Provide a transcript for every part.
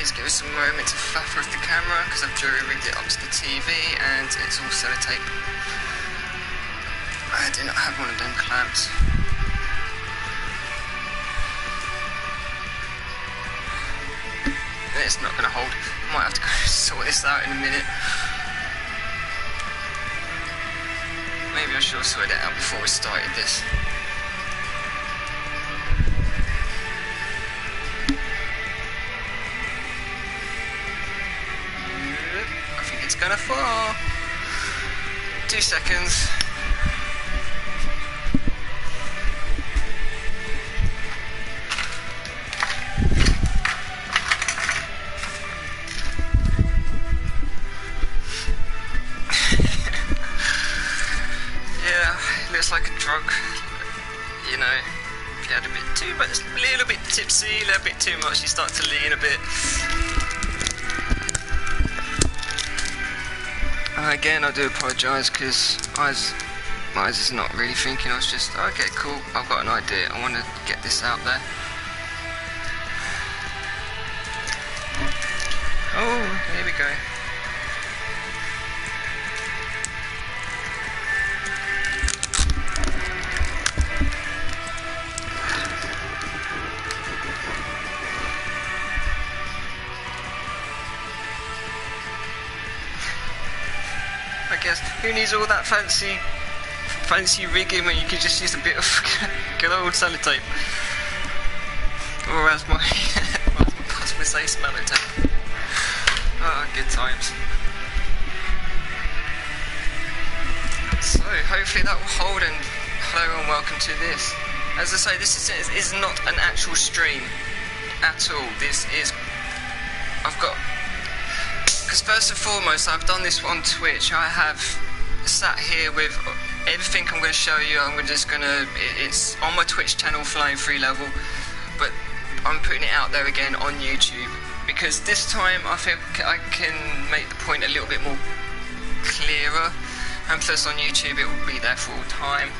just give us a moment to faff with the camera because I've jury-rigged it up to the TV and it's all sellotape. I do not have one of them clamps. It's not going to hold. Might have to go sort this out in a minute. Maybe I should have sorted it out before we started this. I think it's going to fall. 2 seconds. Looks like a drug, you know, if you had a bit too much, a little bit tipsy, a little bit too much, you start to lean a bit. Again, I do apologise because my eyes is not really thinking. I was just, okay, cool, I've got an idea, I want to get this out there. Oh, here we go. I guess, who needs all that fancy rigging when you could just use a bit of good old sellotape? Or as my boss would say, smellotape. Oh, good times. So, hopefully that will hold, and hello and welcome to this. As I say, this is not an actual stream at all. This is, because first and foremost, I've done this on Twitch. I have sat here with everything I'm going to show you. It's on my Twitch channel, FlyinAtFreeLevel, but I'm putting it out there again on YouTube, because this time I think I can make the point a little bit more clearer, and plus on YouTube it will be there for all time.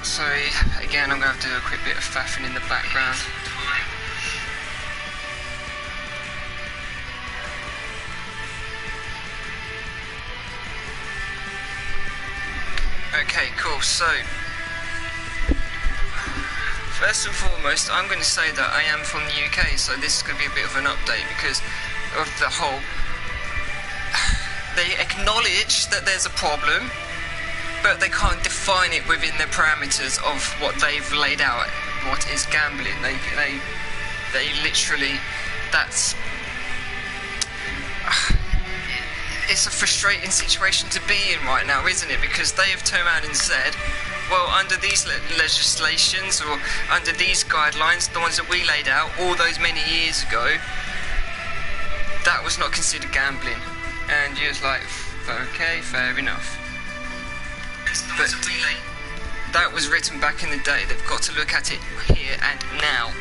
So again, I'm going to have to do a quick bit of faffing in the background. Okay, cool. So, first and foremost, I'm going to say that I am from the UK, so this is going to be a bit of an update because of the whole... They acknowledge that there's a problem, but they can't define it within the parameters of what they've laid out. What is gambling? They literally... That's... It's a frustrating situation to be in right now, isn't it? Because they have turned around and said, well, under these legislations or under these guidelines, the ones that we laid out all those many years ago, that was not considered gambling. And you're like, okay, fair enough. But that was written back in the day. They've got to look at it here and now.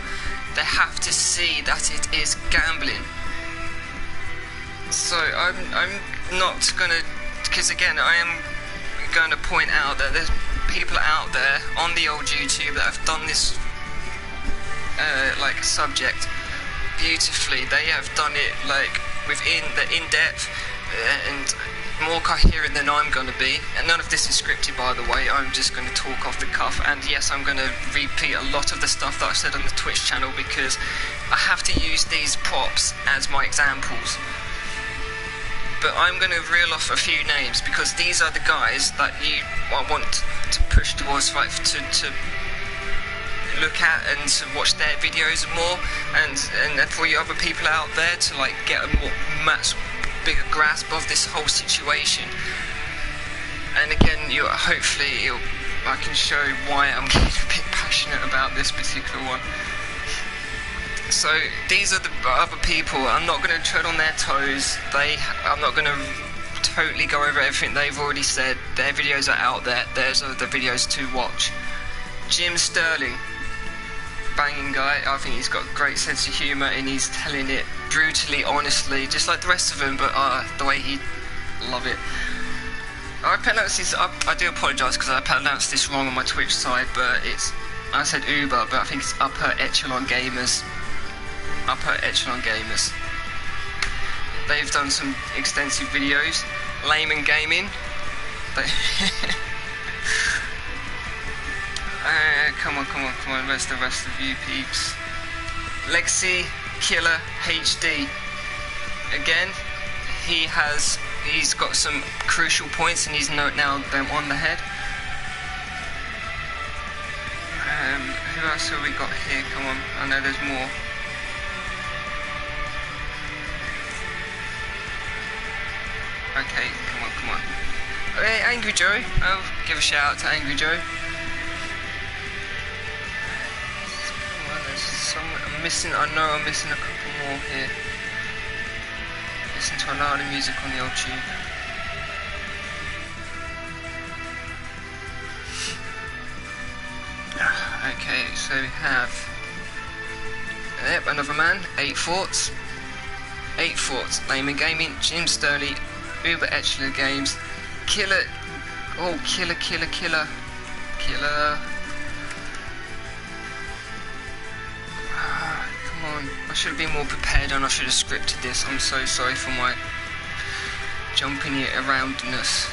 They have to see that it is gambling. So I'm not gonna, because again I am going to point out that there's people out there on the old YouTube that have done this like subject beautifully. They have done it like within the in-depth and more coherent than I'm going to be, and none of this is scripted, by the way. I'm just going to talk off the cuff, and yes, I'm going to repeat a lot of the stuff that I said on the Twitch channel because I have to use these props as my examples. But I'm going to reel off a few names because these are the guys that I want to push towards, like, to look at and to watch their videos more, and for you other people out there to like get a much bigger grasp of this whole situation. And again, hopefully I can show why I'm getting a bit passionate about this particular one. So these are the other people. I'm not going to tread on their toes. I'm not going to totally go over everything they've already said. Their videos are out there. Those are the videos to watch. Jim Sterling, banging guy. I think he's got a great sense of humour and he's telling it brutally, honestly, just like the rest of them, but the way he love it. I pronounce this. I do apologise because I pronounced this wrong on my Twitch side, but I said Uber, but I think it's Upper Echelon Gamers. Upper Echelon Gamers. They've done some extensive videos. Layman Gaming. Come on. Where's the rest of you peeps? Lexi Killer HD. Again, he's got some crucial points, and he's now them on the head. Who else have we got here? Come on, I know there's more. Okay, come on. Hey, Angry Joe. I'll give a shout out to Angry Joe. Come on, there's some I'm missing. I know I'm missing a couple more here. Listen to a lot of music on the old tube. Okay, so we have another man, 8 Forts, Layman Gaming, Jim Sturley, Uber Echelon Games, Killer. Come on, I should have been more prepared and I should have scripted this. I'm so sorry for my jumping it aroundness.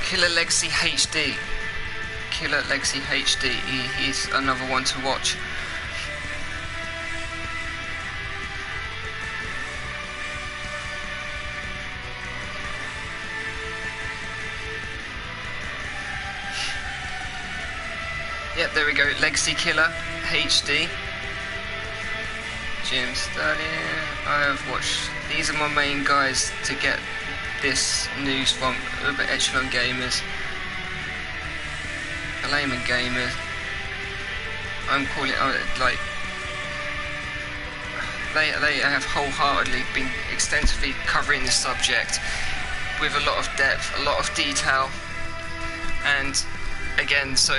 Killer Legacy HD. Killer Legacy HD, he's another one to watch. Yep, there we go, Legacy Killer HD. Jim Stallion, I have watched, these are my main guys to get this news from. Uber Echelon Gamers. Layman Gamer. I'm calling it like they have wholeheartedly been extensively covering this subject with a lot of depth, a lot of detail, and again, so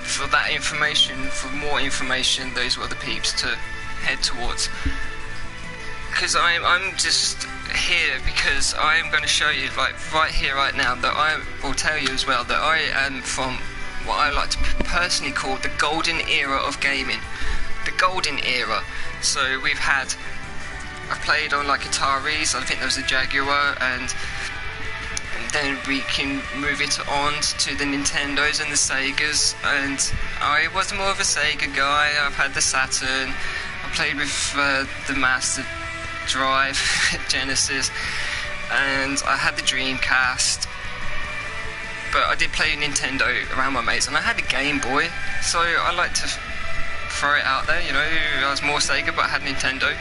for that information, for more information, those were the peeps to head towards. Because I'm just here because I am going to show you, like right here, right now, that I will tell you as well that I am from what I like to personally call the golden era of gaming. The golden era. So I've played on like Ataris, I think there was a Jaguar, and then we can move it on to the Nintendos and the Segas, and I was more of a Sega guy. I've had the Saturn, I played with the Master Drive, Genesis, and I had the Dreamcast. But I did play Nintendo around my mates, and I had a Game Boy, so I like to throw it out there, you know. I was more Sega, but I had Nintendo.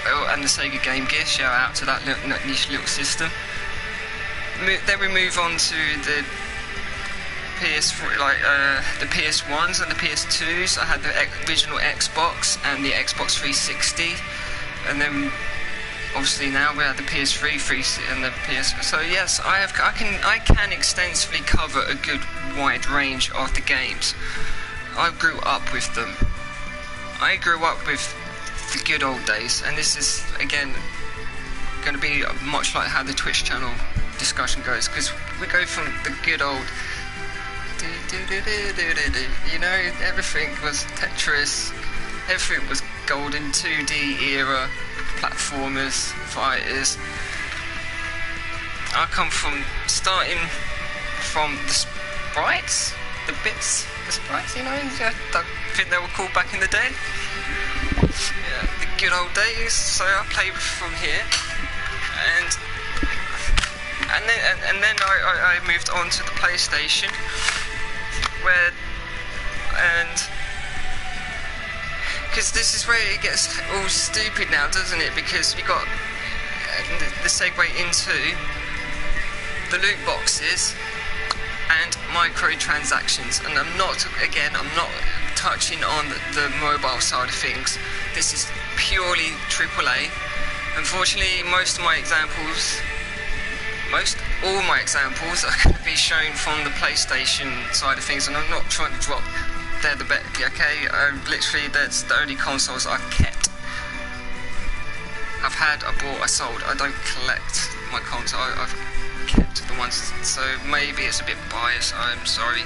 Oh, and the Sega Game Gear, shout out to that niche little system. Then we move on to the PS4, like the PS1s and the PS2s. I had the original Xbox and the Xbox 360, and then obviously now we have the PS3, and the PS. So yes, I can extensively cover a good wide range of the games. I grew up with them. I grew up with the good old days, and this is again going to be much like how the Twitch channel discussion goes, because we go from the good old, you know, everything was Tetris, everything was golden 2D era. Platformers, fighters. I come from starting from the sprites, the sprites, you know, I think they were called back in the day. Yeah, the good old days. So I played from here, and then I moved on to the PlayStation, because this is where it gets all stupid now, doesn't it? Because you got the segue into the loot boxes and microtransactions, and I'm not touching on the mobile side of things. This is purely AAA. Unfortunately, all my examples are going to be shown from the PlayStation side of things, and I'm not trying to drop. They're the best, okay? Literally, that's the only consoles I've kept. I've had, I bought, I sold. I don't collect my console. kept the ones, so maybe it's a bit biased. I'm sorry.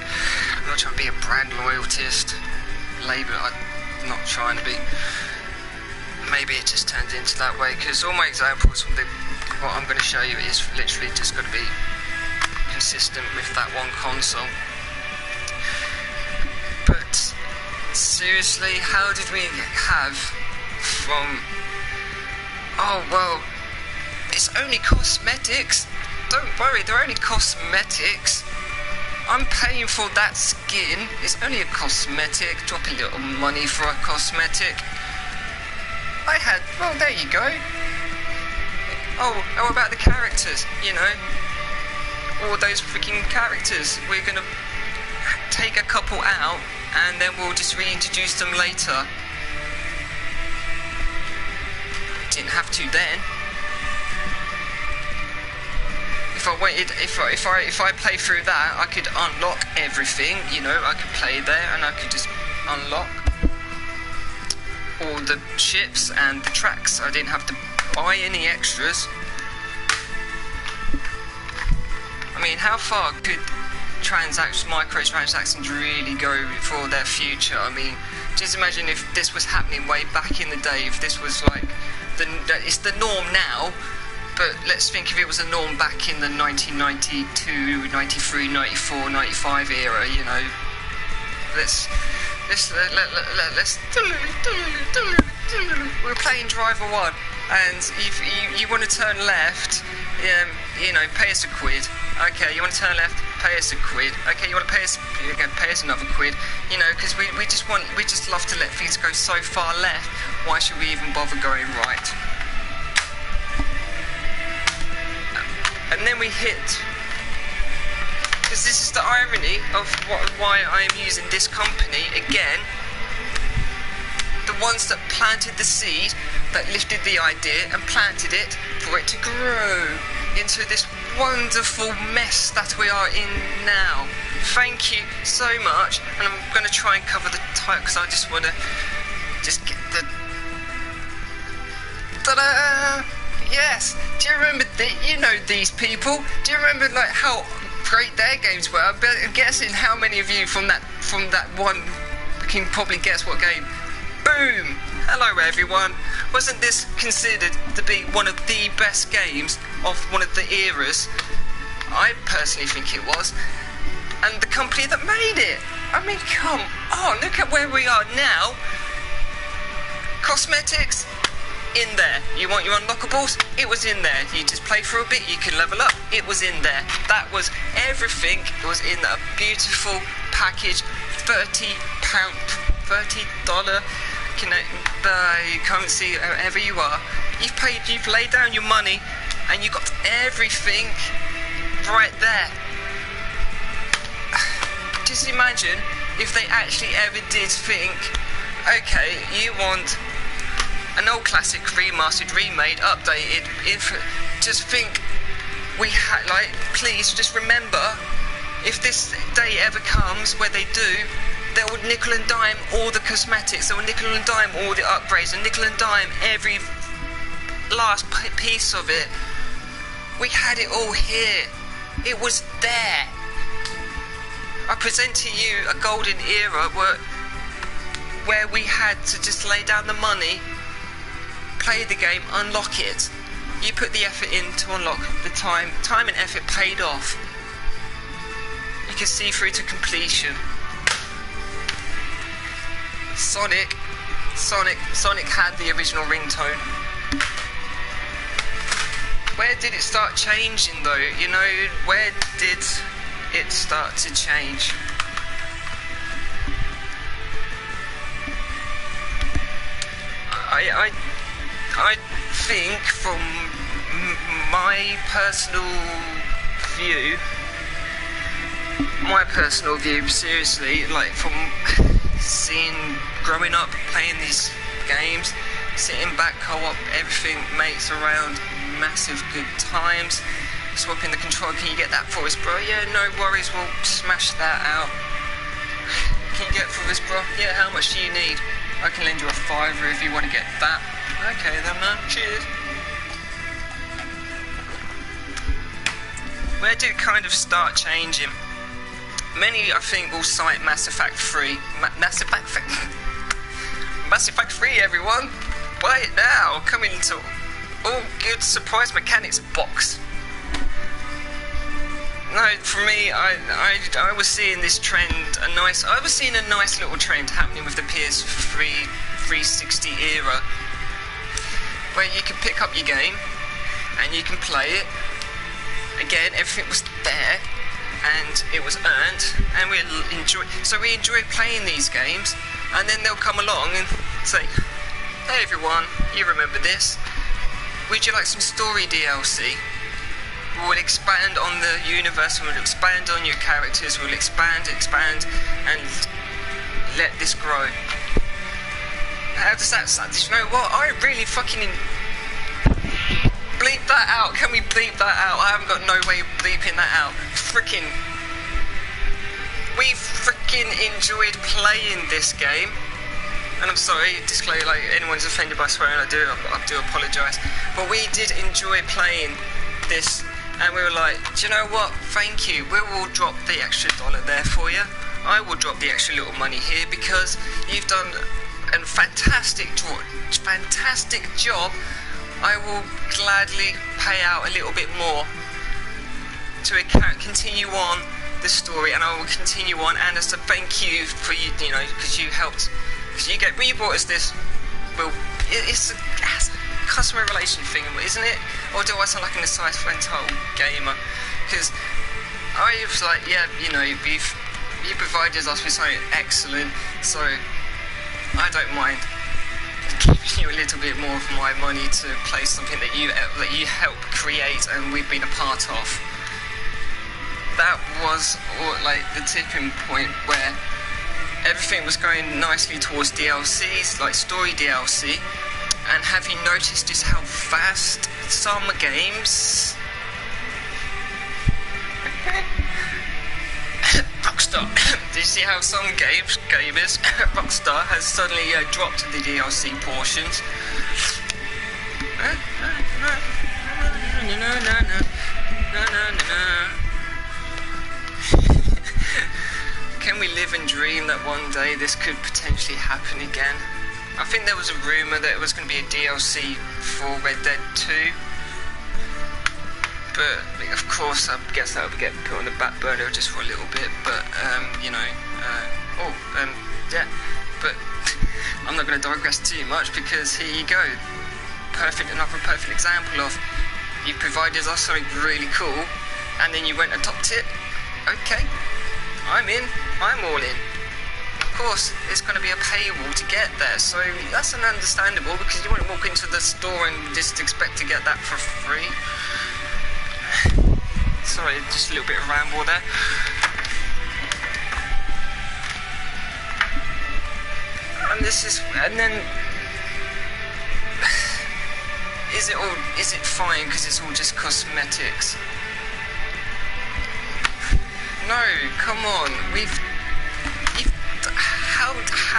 I'm not trying to be a brand loyalist. Label, I'm not trying to be. Maybe it just turns into that way, because all my examples from what I'm going to show you is literally just going to be consistent with that one console. But seriously, how did we have from, oh well, it's only cosmetics, don't worry, they're only cosmetics, I'm paying for that skin, it's only a cosmetic, drop a little money for a cosmetic. I had, well, there you go. Oh, how about the characters, you know, all those freaking characters, we're gonna take a couple out and then we'll just reintroduce them later. Didn't have to then. If I play through that, I could unlock everything, you know, I could play there and I could just unlock all the ships and the tracks. I didn't have to buy any extras. I mean, how far could microtransactions really go for their future? I mean, just imagine if this was happening way back in the day, if this was like, it's the norm now, but let's think if it was a norm back in the 1992, 93, 94, 95 era, you know. We're playing Driver 1, and if you want to turn left, you know, pay us £1. Okay, you want to turn left, pay us £1. Okay, you want to pay us, you're going to pay us another £1. You know, because we just love to let things go so far left. Why should we even bother going right? And then we hit, because this is the irony of why I am using this company again. The ones that planted the seed, that lifted the idea and planted it for it to grow into this wonderful mess that we are in now. Thank you so much, and I'm going to try and cover the title because I just want to just get the ta-da! Yes, do you remember you know these people? Do you remember like how great their games were? I'm guessing how many of you from that one can probably guess what game. Boom! Hello everyone. Wasn't this considered to be one of the best games of one of the eras? I personally think it was. And the company that made it. I mean, come on, look at where we are now. Cosmetics, in there. You want your unlockables? It was in there. You just play for a bit, you can level up. It was in there. That was everything. It was in a beautiful package. $30. Currency, wherever you are. You've laid down your money and you got everything right there. Just imagine if they actually ever did think, okay, you want an old classic remastered, remade, updated, just think we had, like, please just remember, if this day ever comes where they do, they will nickel and dime all the cosmetics, they will nickel and dime all the upgrades, and nickel and dime every last piece of it. We had it all here. It was there. I present to you a golden era where we had to just lay down the money, play the game, unlock it. You put the effort in to unlock the time and effort paid off. You can see through to completion. Sonic had the original ringtone. Where did it start changing though? You know, where did it start to change? I think from my personal view, seriously, like from growing up playing these games, sitting back co-op, everything mates around, massive good times, swapping the controller, can you get that for us bro? Yeah, no worries, we'll smash that out. Can you get it for us bro? Yeah, how much do you need? I can lend you a £5 if you want to get that. Okay then man, cheers. where did it kind of start changing? Many, I think, will cite Mass Effect 3. Mass Effect 3, everyone! Buy it now! Coming to all good surprise mechanics box. No, for me, I was seeing this trend, I was seeing a nice little trend happening with the PS3 360 era, where you can pick up your game and you can play it. Again, everything was there and it was earned, and we enjoyed playing these games. And then they'll come along and say, "Hey everyone, you remember this? Would you like some story DLC? We'll expand on the universe, we'll expand on your characters, we'll expand, and let this grow." How does that sound? You know what? I really fucking bleep that out. Can we bleep that out? I haven't got no way of bleeping that out. We freaking enjoyed playing this game. And I'm sorry, disclaimer, like, anyone's offended by swearing, I do apologise. But we did enjoy playing this. And we were like, do you know what? Thank you. We will drop the extra $1 there for you. I will drop the extra little money here because you've done a fantastic job. I will gladly pay out a little bit more to continue on the story, and I will continue on. And as a thank you for you know, because you helped, because you brought us this. Well, it's a customer relation thing, isn't it? Or do I sound like an entitled gamer? Because I was like, yeah, you know, you provided us with something excellent, so I don't mind giving you a little bit more of my money to play something that you helped create and we've been a part of. That was like the tipping point where everything was going nicely towards DLCs, like story DLC. And have you noticed just how fast some games Rockstar, did you see how some gamers Rockstar has suddenly dropped the DLC portions? Can we live and dream that one day this could potentially happen again? I think there was a rumour that it was going to be a DLC for Red Dead 2. But, of course, I guess that would get put on the back burner just for a little bit. But, you know, yeah. But I'm not going to digress too much because here you go. Another perfect example of you provided us something really cool and then you went and topped it. Okay, I'm in. I'm all in. Of course, it's going to be a paywall to get there, so that's understandable because you won't walk into the store and just expect to get that for free. Sorry, just a little bit of ramble there. And then is it fine because it's all just cosmetics? No, come on,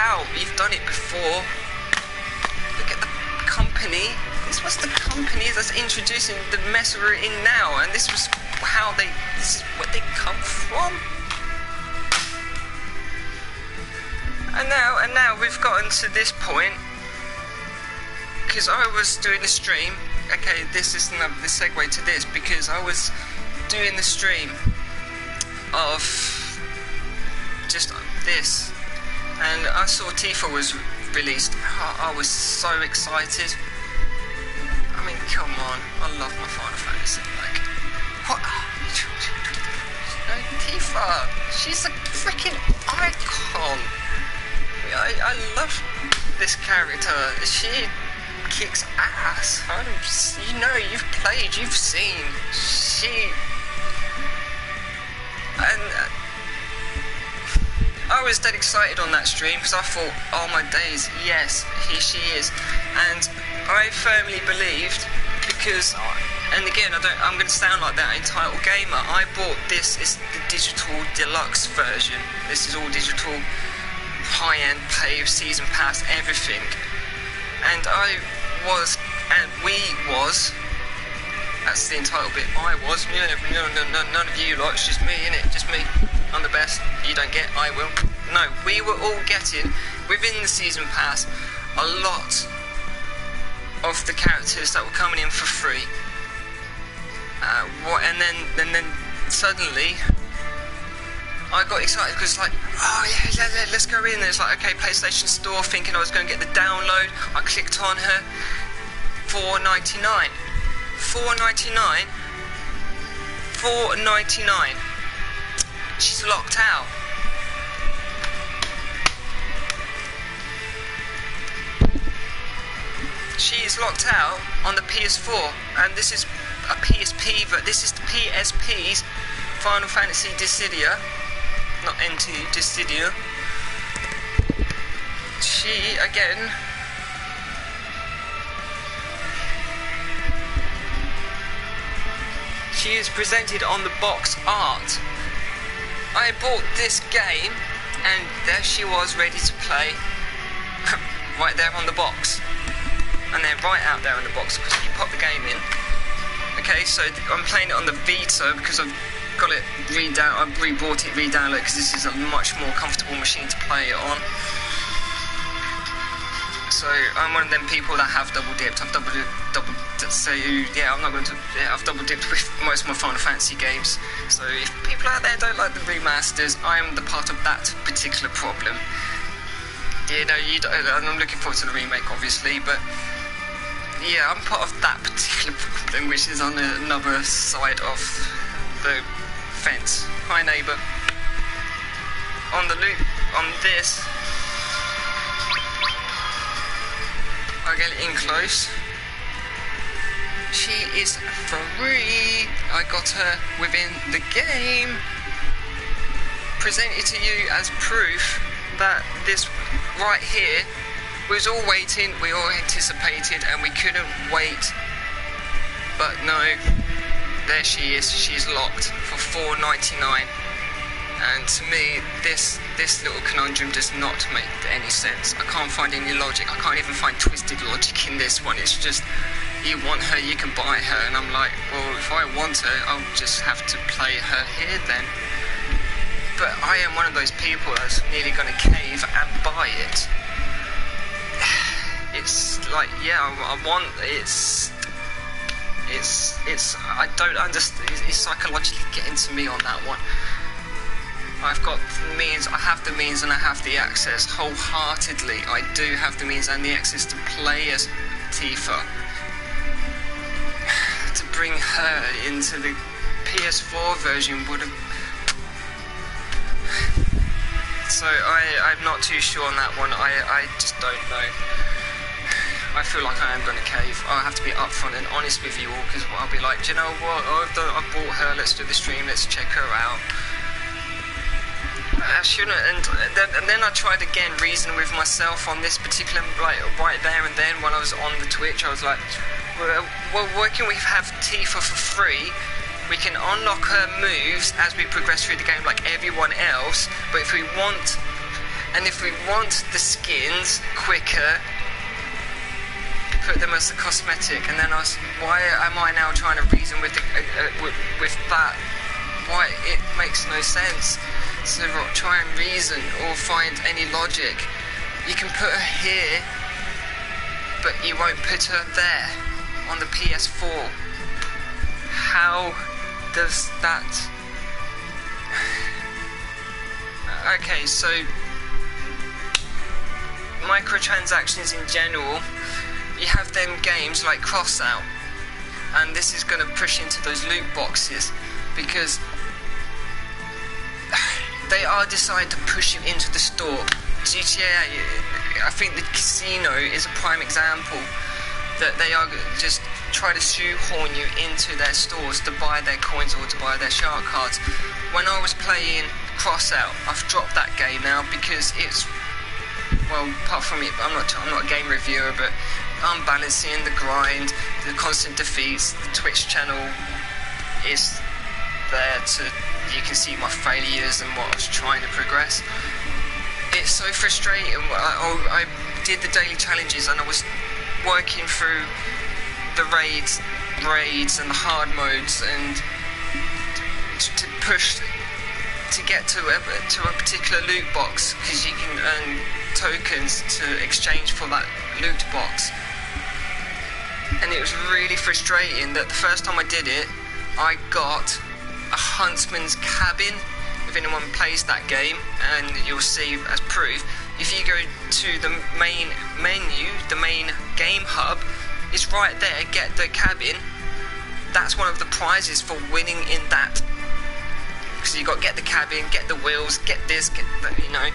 how you've done it before. Look at the company. This was the company that's introducing the mess we're in now, and this is what they come from. And now we've gotten to this point because I was doing the stream. Okay, this is the segue to this because I was doing the stream of just this, and I saw Tifa was released. I was so excited. I mean, come on, I love my Final Fantasy. Like, what? Tifa, she's a freaking icon. I love this character. She kicks ass. You know, you've played, you've seen. And I was dead excited on that stream because I thought, oh my days, yes, here she is. And I firmly believed, because, and again, I'm going to sound like that entitled gamer, I bought this, it's the digital deluxe version. This is all digital, high-end, pay, season pass, everything. And we was That's the entitled bit. I was. None of you lot. It's just me, innit? Just me. I'm the best. You don't get. I will. No, we were all getting within the season pass a lot of the characters that were coming in for free. And then suddenly I got excited because like, oh yeah, let's go in. It's like, okay, PlayStation Store, thinking I was going to get the download. I clicked on her. $4.99. $4.99. $4.99. She's locked out. She is locked out on the PS4, and this is a PSP, but this is the PSP's Final Fantasy Dissidia, not NT, Dissidia. She, again, she is presented on the box art. I bought this game, and there she was, ready to play, right there on the box. And then right out there in the box, because you pop the game in. Okay, so I'm playing it on the Vita because I've got it I've rebought it, re-downloaded, because this is a much more comfortable machine to play it on. So I'm one of them people that have double dipped. I've double dipped. So yeah, I'm not going to. Yeah, I've double dipped with most of my Final Fantasy games. So if people out there don't like the remasters, I am the part of that particular problem. You know, I'm looking forward to the remake, obviously, but. Yeah, I'm part of that particular problem, which is on another side of the fence. Hi, neighbour. On the loop, on this, I get it in close. She is free. I got her within the game. Presented to you as proof that this right here. We was all waiting, we all anticipated, and we couldn't wait. But no, there she is. She's locked for $4.99. And to me, this little conundrum does not make any sense. I can't find any logic. I can't even find twisted logic in this one. It's just, you want her, you can buy her. And I'm like, well, if I want her, I'll just have to play her here then. But I am one of those people that's nearly going to cave and buy it. It's like, yeah, I want, I don't understand, it's psychologically getting to me on that one. I've got the means, I have the means and I have the access, wholeheartedly. I do have the means and the access to play as Tifa. To bring her into the PS4 version would have... So I'm not too sure on that one, I just don't know. I feel like I am going to cave. I'll have to be upfront and honest with you all, because I'll be like, do you know what, I've bought her, let's do the stream, let's check her out. I shouldn't, and then I tried again reason with myself on this particular, like, right there and then when I was on the Twitch, I was like, well, why can we have Tifa for free? We can unlock her moves as we progress through the game like everyone else, but if we want the skins quicker, put them as a cosmetic. And then why am I now trying to reason with that? Why? It makes no sense. So try and reason or find any logic. You can put her here, but you won't put her there on the PS4. How does that... Okay, so microtransactions in general, you have them games like Crossout, and this is going to push into those loot boxes because they are decided to push you into the store. GTA, I think the casino is a prime example that they are just try to shoehorn you into their stores to buy their coins or to buy their shark cards. When I was playing Crossout, I've dropped that game now because it's, well, apart from it, I'm not a game reviewer, but I'm balancing the grind, the constant defeats. The Twitch channel is there to, you can see my failures and what I was trying to progress. It's so frustrating. I did the daily challenges and I was working through the raids raids and the hard modes, and to push to get to a particular loot box, because you can earn tokens to exchange for that loot box. And it was really frustrating that the first time I did it, I got a huntsman's cabin. If anyone plays that game, and you'll see as proof, if you go to the main menu, the main game hub, it's right there, get the cabin. That's one of the prizes for winning in that. Because you got to get the cabin, get the wheels, get this, get that, you know.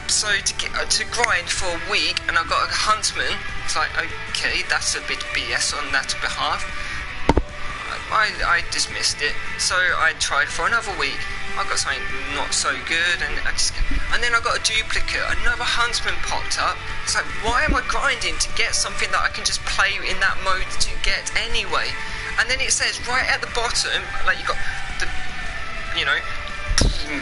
So to grind for a week, and I got a huntsman, it's like, okay, that's a bit BS on that behalf. I dismissed it, so I tried for another week. I got something not so good, and then I got a duplicate. Another huntsman popped up. It's like, why am I grinding to get something that I can just play in that mode to get anyway? And then it says right at the bottom, like you got the, you know,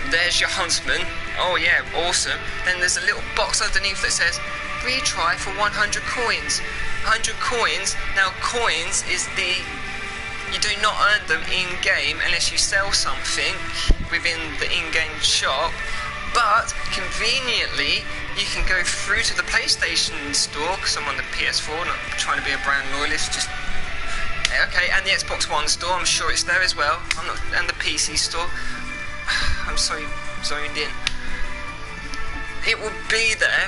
there's your huntsman. Oh yeah, awesome. Then there's a little box underneath that says retry for 100 coins. 100 coins. Now coins is you do not earn them in-game unless you sell something within the in-game shop, but conveniently you can go through to the PlayStation store, because I'm on the PS4, not trying to be a brand loyalist, just okay, and the Xbox One store, I'm sure it's there as well, and the PC store. I'm so zoned in. It will be there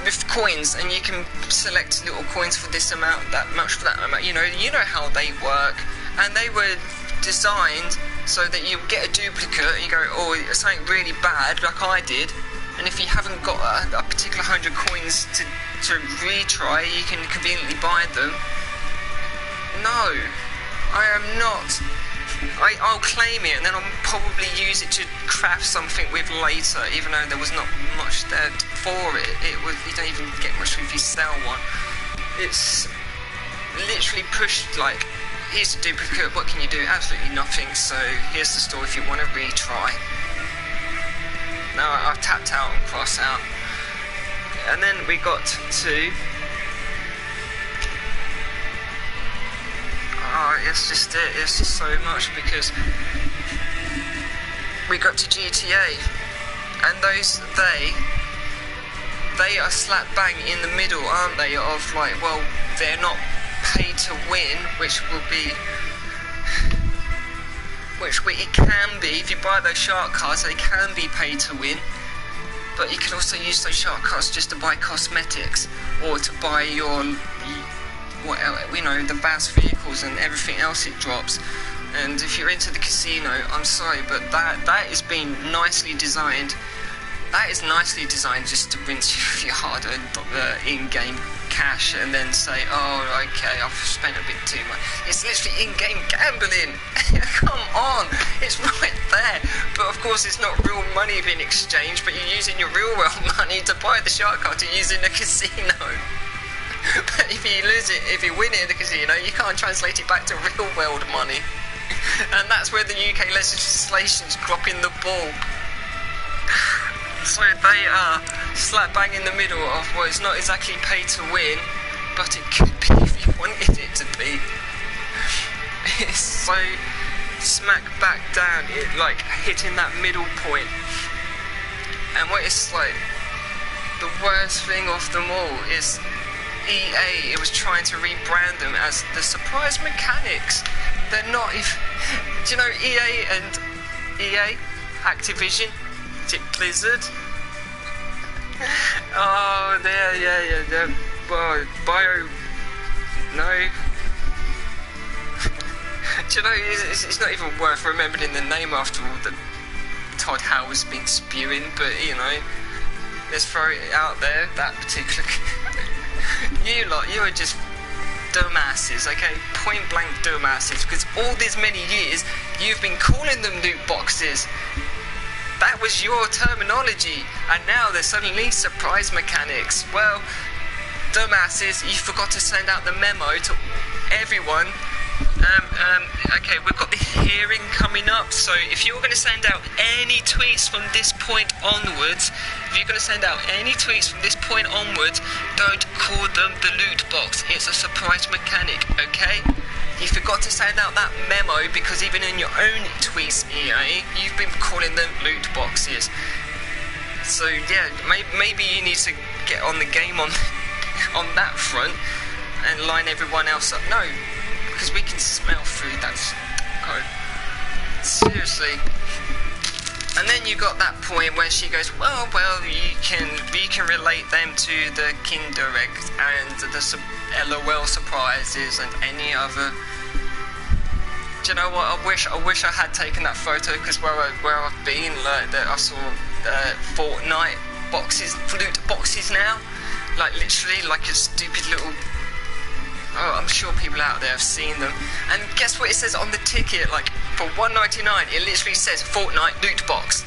with coins, and you can select little coins for this amount, that much for that amount. You know how they work, and they were designed so that you get a duplicate and you go, oh, it's something really bad like I did, and if you haven't got a particular 100 coins to retry, you can conveniently buy them. No, I am not. I'll claim it, and then I'll probably use it to craft something with later, even though there was not much there for it. You don't even get much if you sell one. It's literally pushed like, here's a duplicate, what can you do? Absolutely nothing, so here's the store if you want to retry. Now I've tapped out and crossed out. And then we got to... Oh, it's just it. It's just so much, because we got to GTA, and they are slap bang in the middle, aren't they? Of like, well, they're not paid to win, which it can be if you buy those shark cards. They can be paid to win, but you can also use those shark cards just to buy cosmetics, or to buy your, the BAS vehicles and everything else it drops. And if you're into the casino, I'm sorry, but that is being nicely designed. That is nicely designed just to rinse your hard-earned in-game cash and then say, oh, okay, I've spent a bit too much. It's literally in-game gambling. Come on, it's right there. But of course, it's not real money being exchanged, but you're using your real-world money to buy the shark card to use in the casino. But if you lose it, if you win it in the casino, you can't translate it back to real-world money. And that's where the UK legislation's dropping the ball. So they are slap bang in the middle of, well, it's not exactly pay to win, but it could be if you wanted it to be. It's so smack back down, it like hitting that middle point. And what it's like, the worst thing of them all is EA. It was trying to rebrand them as the surprise mechanics. They're not even. Do you know EA and EA? Activision? Is it Blizzard? Oh, yeah. Well, no. Do you know, it's not even worth remembering the name after all that Todd Howard's been spewing, but, you know, let's throw it out there, that particular... You lot, you are just dumbasses, okay? Point blank dumbasses, because all these many years, you've been calling them loot boxes. That was your terminology, and now they're suddenly surprise mechanics. Well, dumbasses, you forgot to send out the memo to everyone Okay, we've got the hearing coming up, so if you're going to send out any tweets from this point onwards, don't call them the loot box. It's a surprise mechanic, okay? You forgot to send out that memo because even in your own tweets, EA, you've been calling them loot boxes. So yeah, maybe you need to get on the game on that front and line everyone else up. No, because we can smell through that code. Seriously. And then you got that point where she goes, well, we can relate them to the Kinder Egg and the LOL surprises and any other. Do you know what? I wish I had taken that photo, because where I've been, like, I saw Fortnite boxes, loot boxes now, like literally like a stupid little. Oh, I'm sure people out there have seen them. And guess what it says on the ticket? Like, for $1.99, it literally says Fortnite loot box.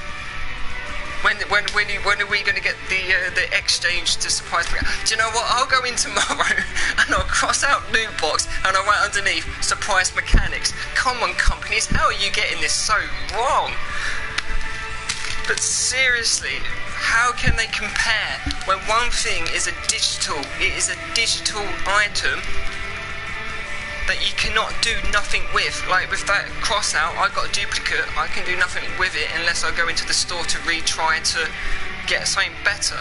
When are we going to get the exchange to surprise me? Do you know what? I'll go in tomorrow and I'll cross out loot box and I'll write underneath surprise mechanics. Come on, companies, how are you getting this so wrong? But seriously, how can they compare when one thing is a digital item that you cannot do nothing with? Like with that cross out, I got a duplicate, I can do nothing with it unless I go into the store to retry to get something better.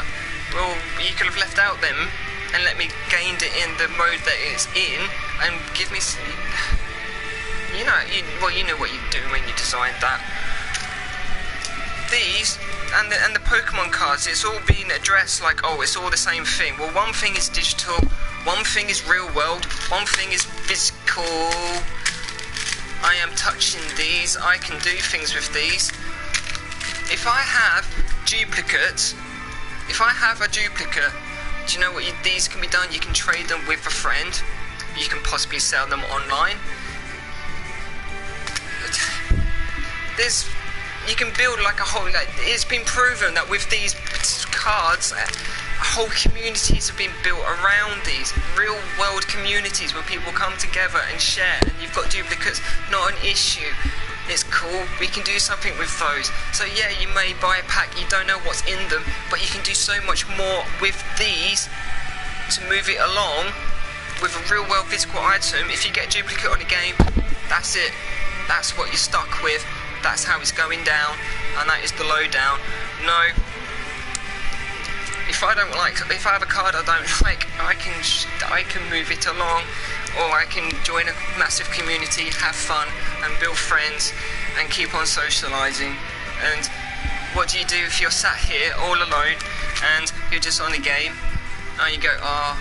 Well, you could have left out them and let me gain it in the mode that it's in and give me some, you know what you're doing when you designed that. These and the Pokemon cards, it's all being addressed like, oh, it's all the same thing. Well, one thing is digital, one thing is real world, one thing is physical. I am touching these, I can do things with these. If I have duplicates, do you know what these can be done? You can trade them with a friend, you can possibly sell them online. You can build like a whole, like, it's been proven that with these cards, whole communities have been built around these, real world communities where people come together and share, and you've got duplicates, not an issue. It's cool, we can do something with those. So yeah, you may buy a pack, you don't know what's in them, but you can do so much more with these to move it along with a real world physical item. If you get a duplicate on a game, that's it. That's what you're stuck with. That's how it's going down, and that is the lowdown. No, if I have a card I don't like, I can move it along, or I can join a massive community, have fun, and build friends, and keep on socialising. And what do you do if you're sat here all alone, and you're just on a game, and you go, oh,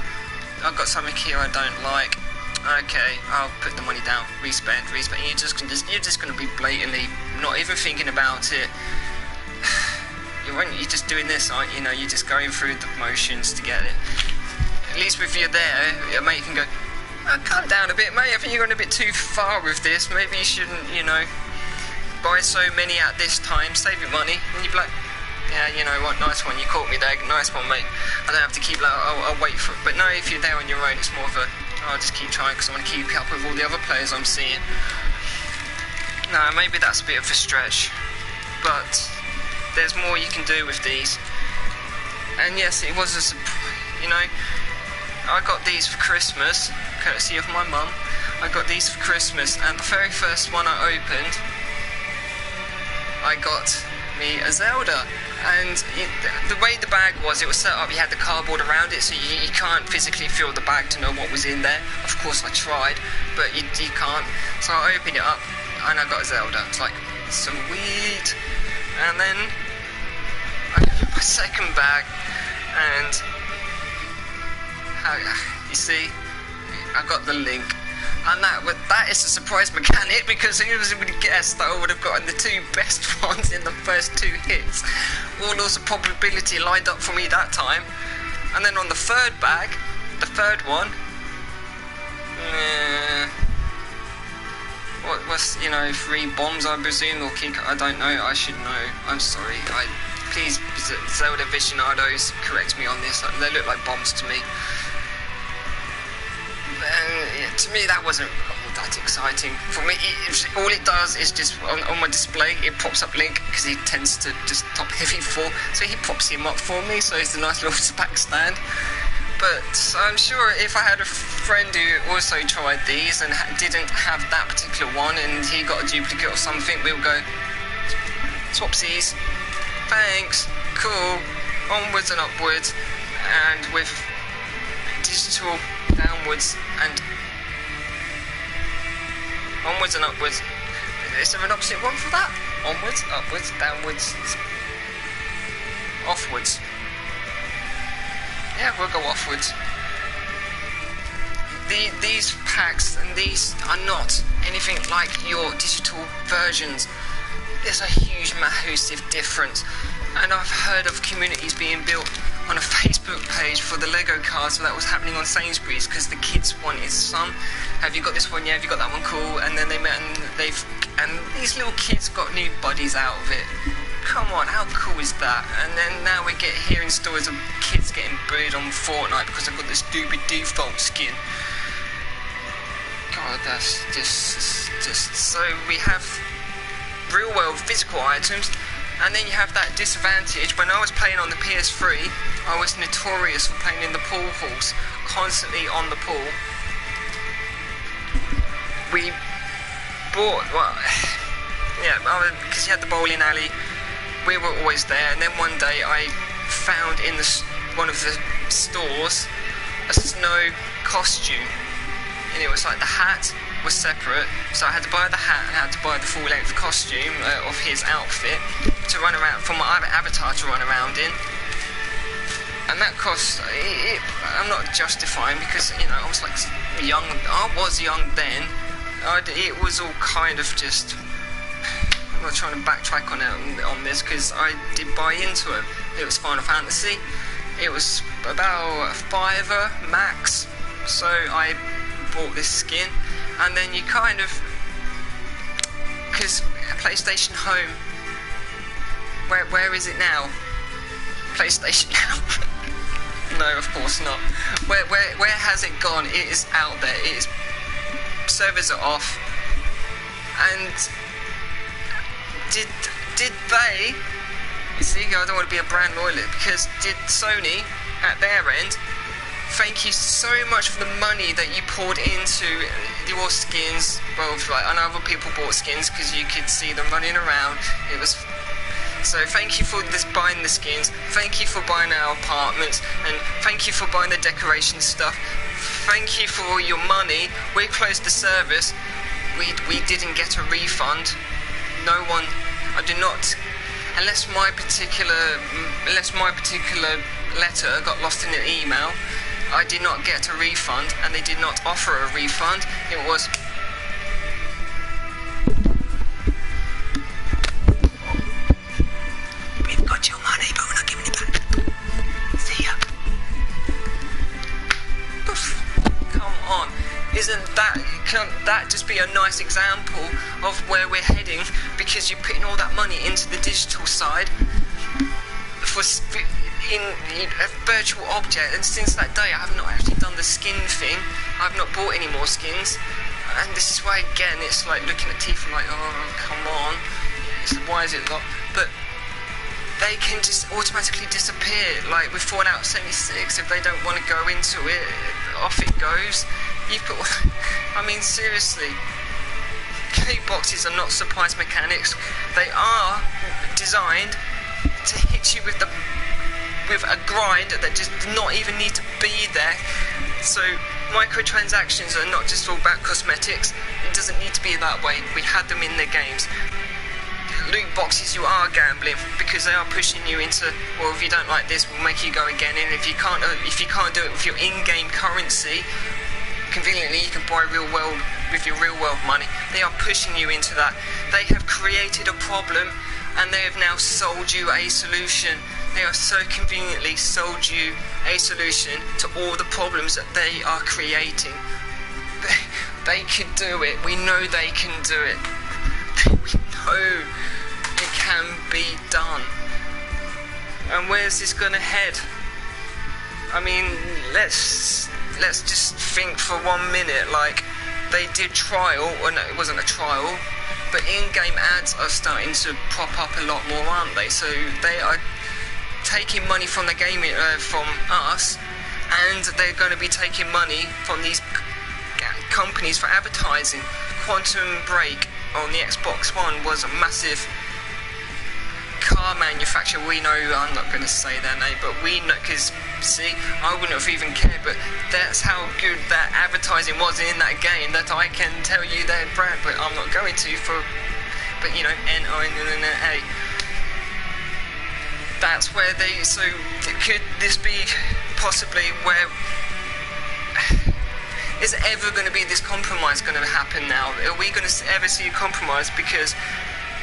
I've got something here I don't like. Okay, I'll put the money down, respend. You're just going to be blatantly not even thinking about it. You're just doing this, aren't you? You're just going through the motions to get it. At least if you're there, your mate can go, oh, calm down a bit, mate. I think you're going a bit too far with this. Maybe you shouldn't, buy so many at this time. Save your money. And you'd be like, yeah, you know what? Nice one. You caught me there. Nice one, mate. I don't have to keep like, I'll wait for it. But no, if you're there on your own, it's more of a, I'll just keep trying because I want to keep up with all the other players I'm seeing. No, maybe that's a bit of a stretch, but there's more you can do with these. And yes, it was I got these for Christmas, courtesy of my mum. I got these for Christmas, and the very first one I opened, I got me a Zelda. And the way the bag was, it was set up, you had the cardboard around it, so you can't physically feel the bag to know what was in there. Of course I tried, but you can't. So I opened it up, and I got a Zelda. It's like, sweet. And then I opened my second bag, and you see, I got the Link. And that is a surprise mechanic, because who would have guessed that I would have gotten the two best ones in the first two hits? All those probability lined up for me that time. And then on the third bag, the third one, what was 3 bombs I presume, or kick? I don't know. I should know. I'm sorry. Please, Zelda aficionados, correct me on this. They look like bombs to me. To me that wasn't that exciting. For me, all it does is just, on my display, it pops up Link, because he tends to just top heavy 4, so he pops him up for me, so it's a nice little back stand. But I'm sure if I had a friend who also tried these and didn't have that particular one, and he got a duplicate or something, we'll go, swapsies, thanks, cool, onwards and upwards, and with digital downwards and onwards and upwards. Is there an opposite one for that? Onwards, upwards, downwards, offwards. Yeah, we'll go offwards. These packs and these are not anything like your digital versions. There's a huge, massive difference. And I've heard of communities being built on a Facebook page for the Lego cars, so that was happening on Sainsbury's, because the kids wanted some. Have you got this one? Yeah, have you got that one? Cool. And then they met, and these little kids got new buddies out of it. Come on, how cool is that? And then now we get hearing stories of kids getting bullied on Fortnite because they've got this stupid default skin. God, that's just so we have real world physical items, and then you have that disadvantage. When I was playing on the PS3, I was notorious for playing in the pool halls, constantly on the pool. We bought, well, yeah, because you had the bowling alley, we were always there, and then one day I found in one of the stores a snow costume, and it was like the hat was separate, so I had to buy the hat and I had to buy the full length costume of his outfit to run around, for my avatar to run around in. And that cost, I'm not justifying, because, you know, I was like young, I was young then. It was all kind of just, I'm not trying to backtrack on this, because I did buy into it. It was Final Fantasy. It was about $5 max, so I bought this skin. And then you kind of, because PlayStation Home, where is it now? PlayStation Now? No, of course not. Where has it gone? It is out there. It is, servers are off. And did they? You see, I don't want to be a brand loyalist, because did Sony at their end? Thank you so much for the money that you poured into your skins. Well, and other people bought skins because you could see them running around. It was so. Thank you for buying the skins. Thank you for buying our apartments, and thank you for buying the decoration stuff. Thank you for all your money. We closed the service. We didn't get a refund. No one. I do not. Unless my particular letter got lost in an email, I did not get a refund, and they did not offer a refund. It was, we've got your money, but we're not giving it back. See ya. Come on. Can't that just be a nice example of where we're heading, because you're putting all that money into the digital side in a virtual object, and since that day I have not actually done the skin thing. I've not bought any more skins, and this is why, again, it's like looking at teeth and like, oh, come on, why is it locked? But they can just automatically disappear, like with Fallout 76. If they don't want to go into it, off it goes. You've put, I mean, seriously, loot boxes are not surprise mechanics. They are designed to hit you with a grind that just does not even need to be there. So microtransactions are not just all about cosmetics. It doesn't need to be that way. We had them in the games. Loot boxes, you are gambling, because they are pushing you into, well, if you don't like this, we'll make you go again. And if you can't do it with your in-game currency, conveniently you can buy with your real world money. They are pushing you into that. They have created a problem, and they have now sold you a solution. They have so conveniently sold you a solution to all the problems that they are creating. They could do it. We know they can do it. We know it can be done. And where's this gonna head? I mean, let's just think for 1 minute, like, they did trial, or no, it wasn't a trial, but in-game ads are starting to prop up a lot more, aren't they? So they are taking money from the gaming, from us, and they're going to be taking money from these companies for advertising. Quantum Break on the Xbox One was a massive car manufacturer. We know, I'm not going to say their name, but we know, because see, I wouldn't have even cared, but that's how good that advertising was in that game, that I can tell you their brand, but I'm not going to, but you know, N-I-N-N-A. That's where they, so could this be possibly where, is ever going to be this compromise going to happen now? Are we going to ever see a compromise? Because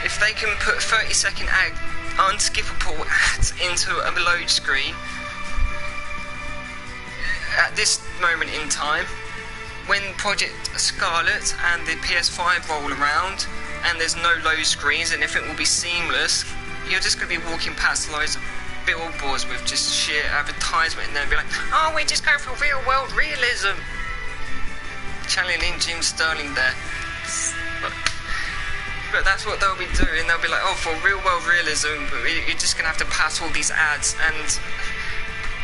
if they can put 30-second unskippable ads into a load screen at this moment in time, when Project Scarlet and the PS5 roll around and there's no load screens and everything will be seamless, you're just going to be walking past loads of billboards with just sheer advertisement, and they'll be like, oh, we're just going for real world realism. Channeling Jim Sterling there. But that's what they'll be doing. They'll be like, oh, for real world realism, you're just going to have to pass all these ads. And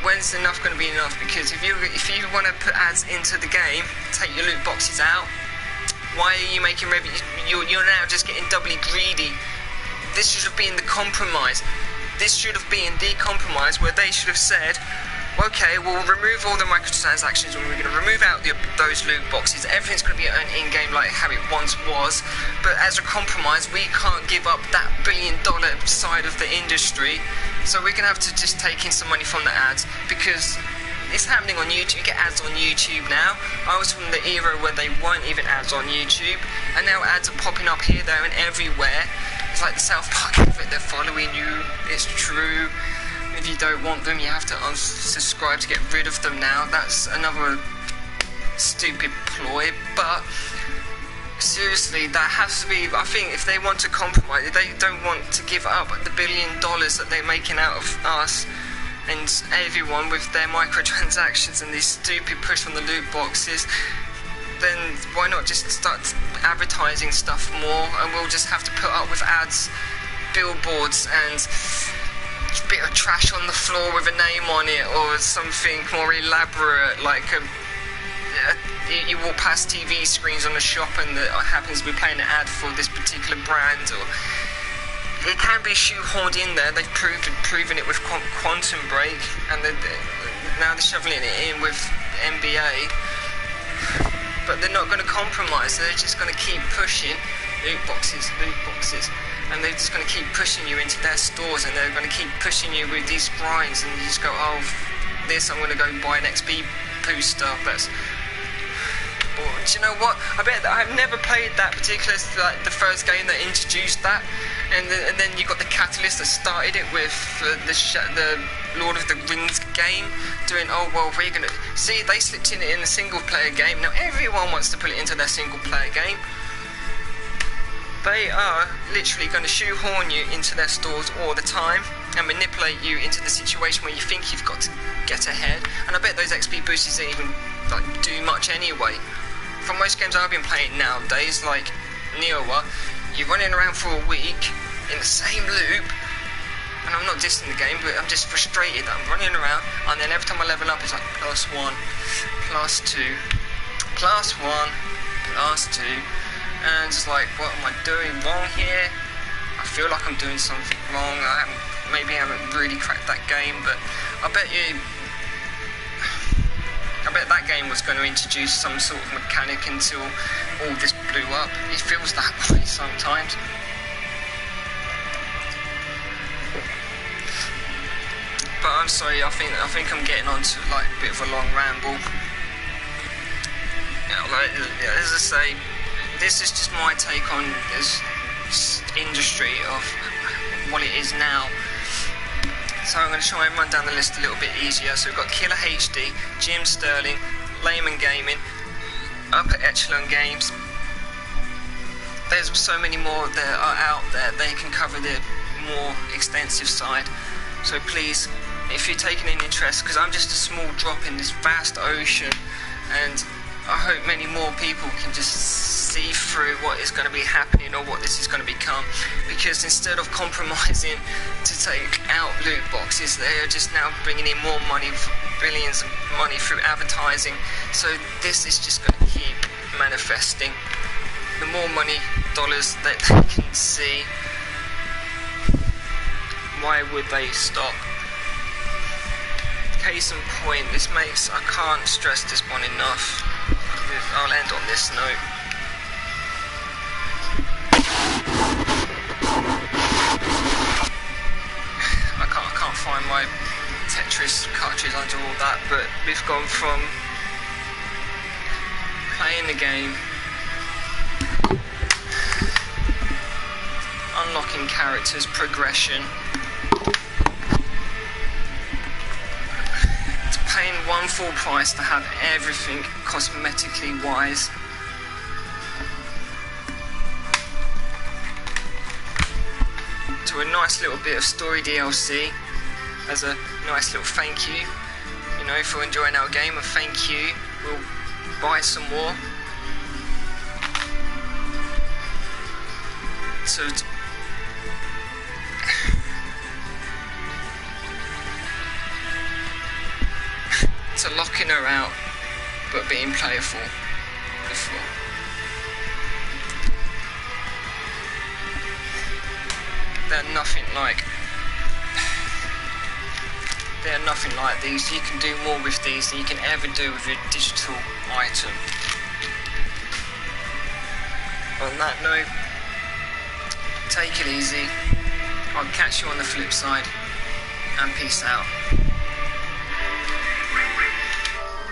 when's enough going to be enough? Because if you want to put ads into the game, take your loot boxes out, why are you making revenue? You're now just getting doubly greedy. This should have been the compromise. This should have been the compromise where they should have said, okay, we'll remove all the microtransactions and we're going to remove out those loot boxes. Everything's going to be an in-game like how it once was. But as a compromise, we can't give up that billion-dollar side of the industry. So we're going to have to just take in some money from the ads, because it's happening on YouTube. You get ads on YouTube now. I was from the era where they weren't even ads on YouTube, and now ads are popping up here, there and everywhere. It's like the South Park advert, they're following you. It's true. If you don't want them, you have to unsubscribe to get rid of them now. That's another stupid ploy, but seriously, that has to be, I think, if they want to compromise, if they don't want to give up the $1 billion that they're making out of us and everyone with their microtransactions and this stupid push on the loot boxes, then why not just start advertising stuff more, and we'll just have to put up with ads, billboards, and a bit of trash on the floor with a name on it, or something more elaborate, like you walk past TV screens on a shop and that happens to be playing an ad for this particular brand, or it can be shoehorned in there. They've proven it with Quantum Break, and now they're shoveling it in with NBA. But they're not going to compromise. They're just going to keep pushing loot boxes, and they're just going to keep pushing you into their stores, and they're going to keep pushing you with these grinds, and you just go, oh, this, I'm going to go buy an XP booster. That's, or, do you know what? I bet that I've never played that particular, like the first game that introduced that, and then you got the catalyst that started it with the Lord of the Rings game, doing, oh well, we're gonna see, they slipped in it in a single player game. Now everyone wants to put it into their single player game. They are literally going to shoehorn you into their stores all the time and manipulate you into the situation where you think you've got to get ahead. And I bet those XP boosters don't even like do much anyway. For most games I've been playing nowadays, like Neowa, you're running around for a week in the same loop, and I'm not dissing the game, but I'm just frustrated that I'm running around, and then every time I level up it's like +1, +2, +1, +2, and it's like, what am I doing wrong here? I feel like I'm doing something wrong. Maybe I haven't really cracked that game, but I bet that game was going to introduce some sort of mechanic until all this blew up. It feels that way sometimes. But I'm sorry, I think I'm getting onto like a bit of a long ramble. Like, as I say, this is just my take on this industry of what it is now. So I'm going to try and run down the list a little bit easier. So we've got Killer HD, Jim Sterling, Layman Gaming, Upper Echelon Games. There's so many more that are out there. They can cover the more extensive side. So please, if you're taking an interest, because I'm just a small drop in this vast ocean, and I hope many more people can just see through what is going to be happening or what this is going to become, because instead of compromising to take out loot boxes, they are just now bringing in more money, billions of money through advertising. So this is just going to keep manifesting. The more money, dollars that they can see, why would they stop? Case in point, this makes, I can't stress this one enough. I'll end on this note. I can't find my Tetris cartridge under all that, but we've gone from playing the game, unlocking characters, progression, to paying one full price to have everything cosmetically wise. To a nice little bit of story DLC as a nice little thank you, you know, for enjoying our game, and thank you, we'll buy some more. So to locking her out but being playful before. They're nothing like these. You can do more with these than you can ever do with your digital item. On that note, take it easy. I'll catch you on the flip side, and peace out.